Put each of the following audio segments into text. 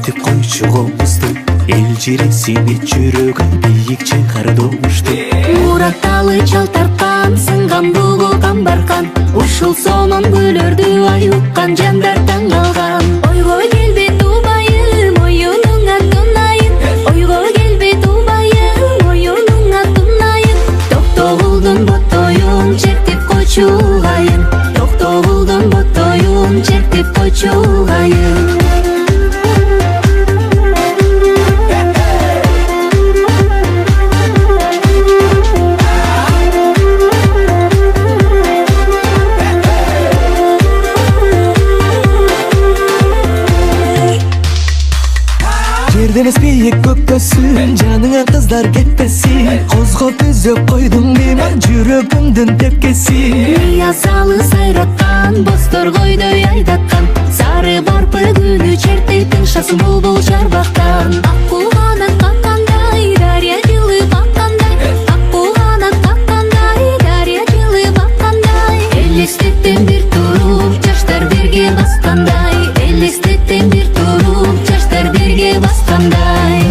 чертип койчу комузду, эл жиресине жүрөгүн бийик чыгарып ушту. Муратталы чал тарткан, сынган бугу камбаркан, ушул сонун күлөрдү ай уккан жандар таң калган. Ойго келбей тубайым, оюнуңа тунайын, ойго келбей тубайым, оюнуңа тунайын. Токтогулдун боттоюн чертип койчу айым, токтогулдун боттоюн чертип койчу айым. Жерден эспейик көккөсүн, жаныңа кыздар кетпесин. Козгоп үзөп койдуң мейман жүрөгүңдүн тепкесин. Мыйасалы сайраткан, бостор койдой айдаткан, сары барпы күнү чертип тыншасын булбул жарбактан. Акку канат каккандай, дария жылып аккандай, акку канат каккандай, дария жылып аккандай. Элестеттен бир туруп, жаштар бирге баскандай, элестеттен бир туруп, жаштар бирге баскандай.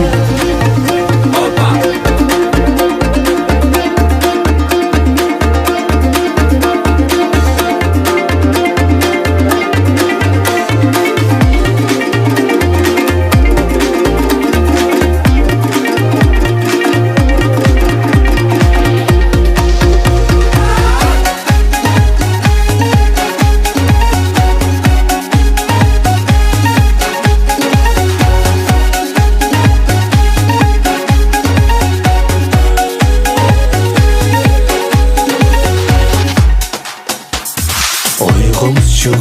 Комузчу,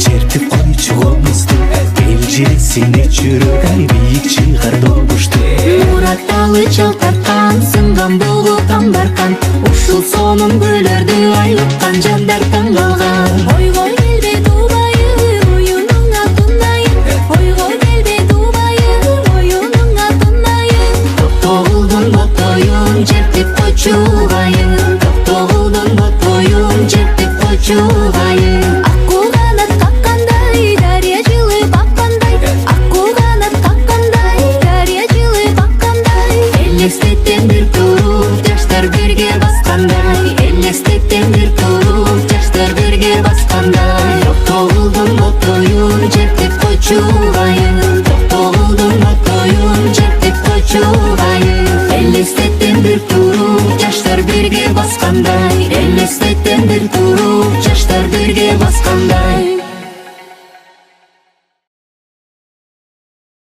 чертип койчу комузду, эл жиресине жүрөк ай бийик чыгарып ушту. Муратталы чал тарткан, сынган бугу камбаркан, ушул сонун күлөрдү ай уккан жандар таң калган. Ойго келбей тубайым, оюнуңа тунайын, ойго келбей тубайым, оюнуңа тунайын. Токтогулдун боттоюн чертип койчу айым, токтогулдун боттоюн чертип койчу айым. Элестеттен бир туруп, жаштар бирге баскандай, элестеттен бир туруп, жаштар бирге баскандай. Токтогулдун боттоюн чертип койчу айым, токтогулдун боттоюн чертип койчу айым. Элестеттен бир туруп, жаштар бирге баскандай, элестеттен бир туруп, жаштар бирге баскандай.